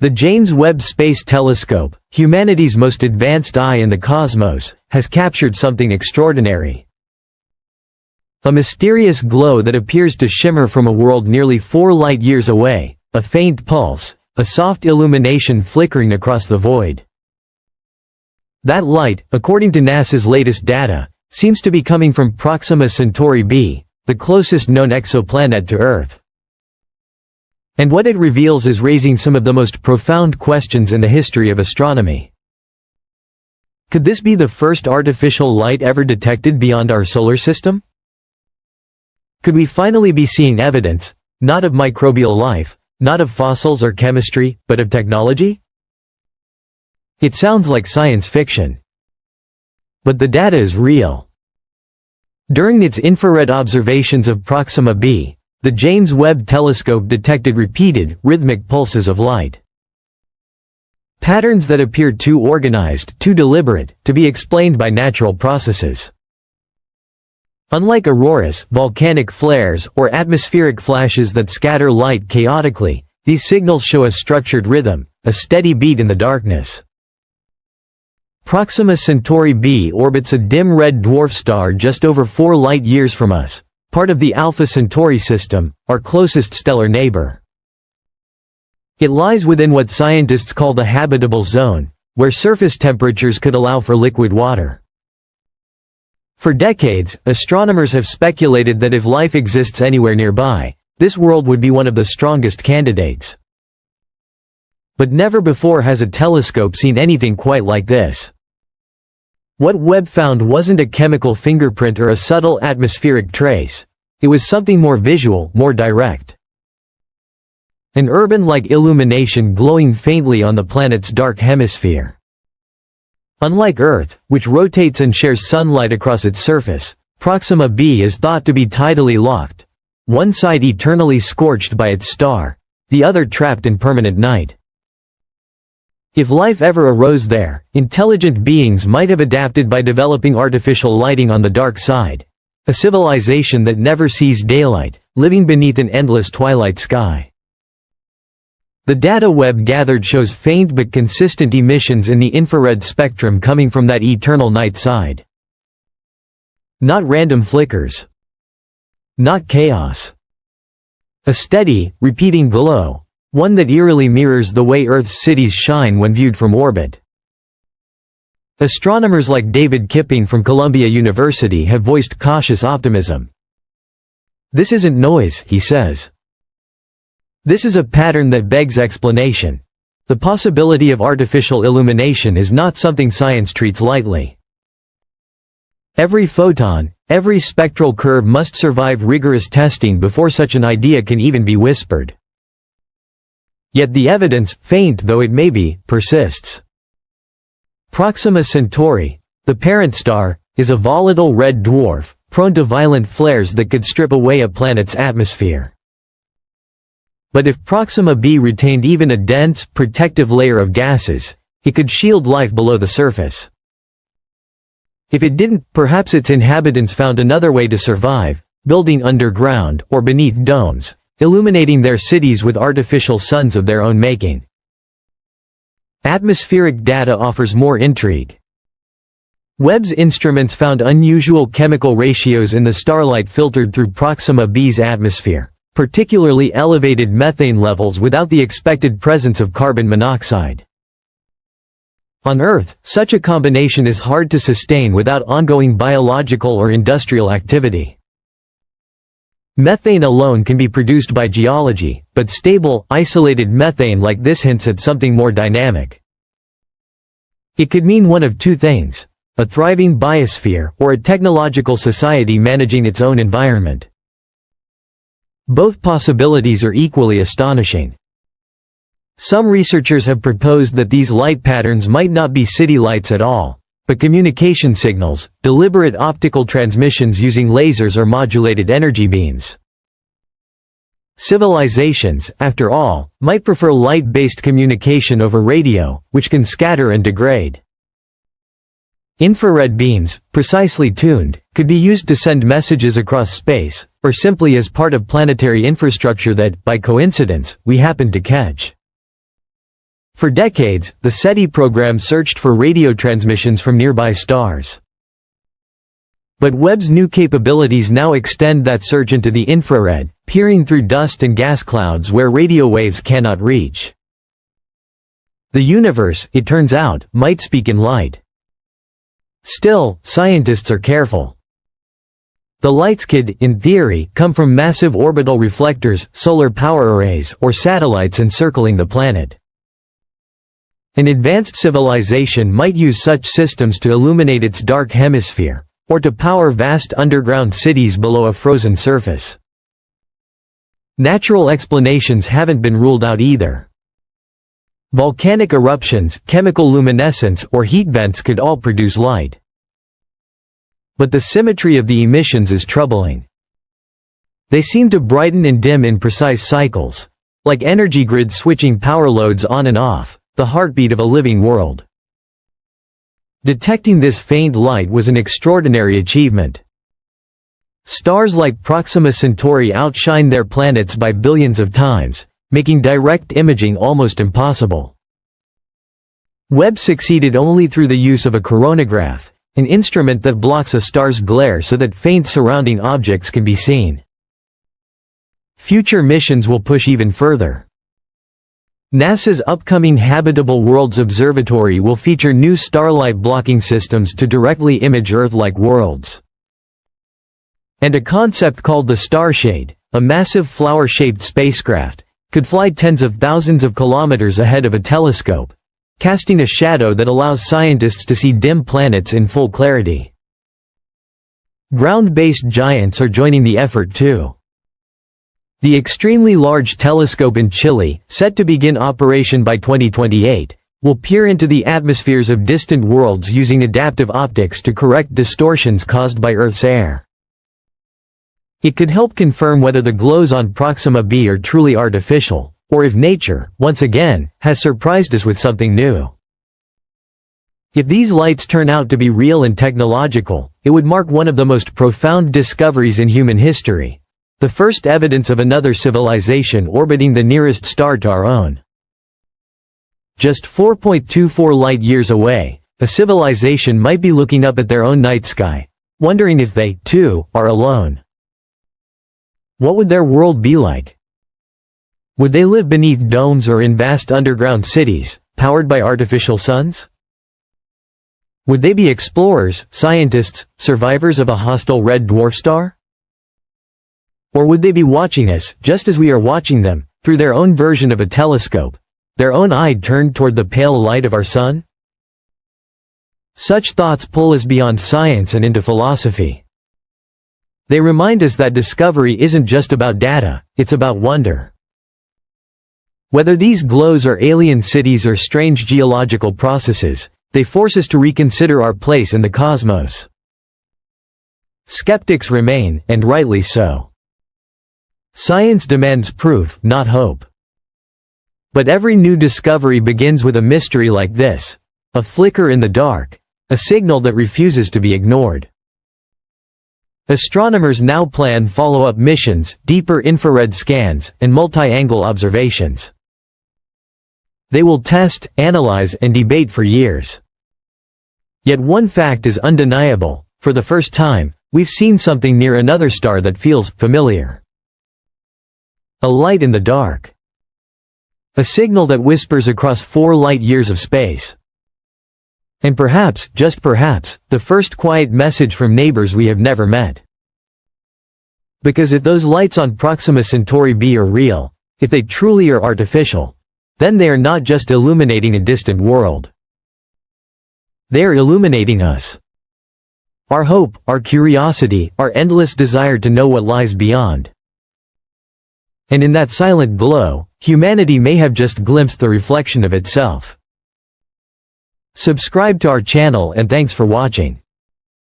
The James Webb Space Telescope, humanity's most advanced eye in the cosmos, has captured something extraordinary. A mysterious glow that appears to shimmer from a world nearly 4 light-years away, a faint pulse, a soft illumination flickering across the void. That light, according to NASA's latest data, seems to be coming from Proxima Centauri b, the closest known exoplanet to Earth. And what it reveals is raising some of the most profound questions in the history of astronomy. Could this be the first artificial light ever detected beyond our solar system? Could we finally be seeing evidence, not of microbial life, not of fossils or chemistry, but of technology? It sounds like science fiction. But the data is real. During its infrared observations of Proxima b, the James Webb Telescope detected repeated, rhythmic pulses of light. Patterns that appeared too organized, too deliberate, to be explained by natural processes. Unlike auroras, volcanic flares, or atmospheric flashes that scatter light chaotically, these signals show a structured rhythm, a steady beat in the darkness. Proxima Centauri b orbits a dim red dwarf star just over 4 light-years from us, part of the Alpha Centauri system, our closest stellar neighbor. It lies within what scientists call the habitable zone, where surface temperatures could allow for liquid water. For decades, astronomers have speculated that if life exists anywhere nearby, this world would be one of the strongest candidates. But never before has a telescope seen anything quite like this. What Webb found wasn't a chemical fingerprint or a subtle atmospheric trace. It was something more visual, more direct. An urban-like illumination glowing faintly on the planet's dark hemisphere. Unlike Earth, which rotates and shares sunlight across its surface, Proxima b is thought to be tidally locked, one side eternally scorched by its star, the other trapped in permanent night. If life ever arose there, intelligent beings might have adapted by developing artificial lighting on the dark side. A civilization that never sees daylight, living beneath an endless twilight sky. The data Webb gathered shows faint but consistent emissions in the infrared spectrum coming from that eternal night side. Not random flickers. Not chaos. A steady, repeating glow. One that eerily mirrors the way Earth's cities shine when viewed from orbit. Astronomers like David Kipping from Columbia University have voiced cautious optimism. This isn't noise, he says. This is a pattern that begs explanation. The possibility of artificial illumination is not something science treats lightly. Every photon, every spectral curve must survive rigorous testing before such an idea can even be whispered. Yet the evidence, faint though it may be, persists. Proxima Centauri, the parent star, is a volatile red dwarf, prone to violent flares that could strip away a planet's atmosphere. But if Proxima b retained even a dense, protective layer of gases, it could shield life below the surface. If it didn't, perhaps its inhabitants found another way to survive, building underground or beneath domes, illuminating their cities with artificial suns of their own making. Atmospheric data offers more intrigue. Webb's instruments found unusual chemical ratios in the starlight filtered through Proxima b's atmosphere, particularly elevated methane levels without the expected presence of carbon monoxide. On Earth, such a combination is hard to sustain without ongoing biological or industrial activity. Methane alone can be produced by geology, but stable, isolated methane like this hints at something more dynamic. It could mean one of two things: a thriving biosphere or a technological society managing its own environment. Both possibilities are equally astonishing. Some researchers have proposed that these light patterns might not be city lights at all, but communication signals, deliberate optical transmissions using lasers or modulated energy beams. Civilizations, after all, might prefer light-based communication over radio, which can scatter and degrade. Infrared beams, precisely tuned, could be used to send messages across space, or simply as part of planetary infrastructure that, by coincidence, we happen to catch. For decades, the SETI program searched for radio transmissions from nearby stars. But Webb's new capabilities now extend that search into the infrared, peering through dust and gas clouds where radio waves cannot reach. The universe, it turns out, might speak in light. Still, scientists are careful. The lights could, in theory, come from massive orbital reflectors, solar power arrays, or satellites encircling the planet. An advanced civilization might use such systems to illuminate its dark hemisphere, or to power vast underground cities below a frozen surface. Natural explanations haven't been ruled out either. Volcanic eruptions, chemical luminescence, or heat vents could all produce light. But the symmetry of the emissions is troubling. They seem to brighten and dim in precise cycles, like energy grids switching power loads on and off, the heartbeat of a living world. Detecting this faint light was an extraordinary achievement. Stars like Proxima Centauri outshine their planets by billions of times, making direct imaging almost impossible. Webb succeeded only through the use of a coronagraph, an instrument that blocks a star's glare so that faint surrounding objects can be seen. Future missions will push even further. NASA's upcoming Habitable Worlds Observatory will feature new starlight blocking systems to directly image Earth-like worlds. And a concept called the Starshade, a massive flower-shaped spacecraft, could fly tens of thousands of kilometers ahead of a telescope, casting a shadow that allows scientists to see dim planets in full clarity. Ground-based giants are joining the effort too. The extremely large telescope in Chile, set to begin operation by 2028, will peer into the atmospheres of distant worlds using adaptive optics to correct distortions caused by Earth's air. It could help confirm whether the glows on Proxima b are truly artificial, or if nature, once again, has surprised us with something new. If these lights turn out to be real and technological, it would mark one of the most profound discoveries in human history, the first evidence of another civilization orbiting the nearest star to our own. Just 4.24 light-years away, a civilization might be looking up at their own night sky, wondering if they, too, are alone. What would their world be like? Would they live beneath domes or in vast underground cities, powered by artificial suns? Would they be explorers, scientists, survivors of a hostile red dwarf star? Or would they be watching us, just as we are watching them, through their own version of a telescope, their own eye turned toward the pale light of our sun? Such thoughts pull us beyond science and into philosophy. They remind us that discovery isn't just about data, it's about wonder. Whether these glows are alien cities or strange geological processes, they force us to reconsider our place in the cosmos. Skeptics remain, and rightly so. Science demands proof, not hope. But every new discovery begins with a mystery like this, a flicker in the dark, a signal that refuses to be ignored. Astronomers now plan follow-up missions, deeper infrared scans, and multi-angle observations. They will test, analyze, and debate for years. Yet one fact is undeniable: for the first time, we've seen something near another star that feels familiar. A light in the dark. A signal that whispers across 4 light-years of space. And perhaps, just perhaps, the first quiet message from neighbors we have never met. Because if those lights on Proxima Centauri b are real, if they truly are artificial, then they are not just illuminating a distant world. They are illuminating us. Our hope, our curiosity, our endless desire to know what lies beyond. And in that silent glow, humanity may have just glimpsed the reflection of itself. Subscribe to our channel and thanks for watching.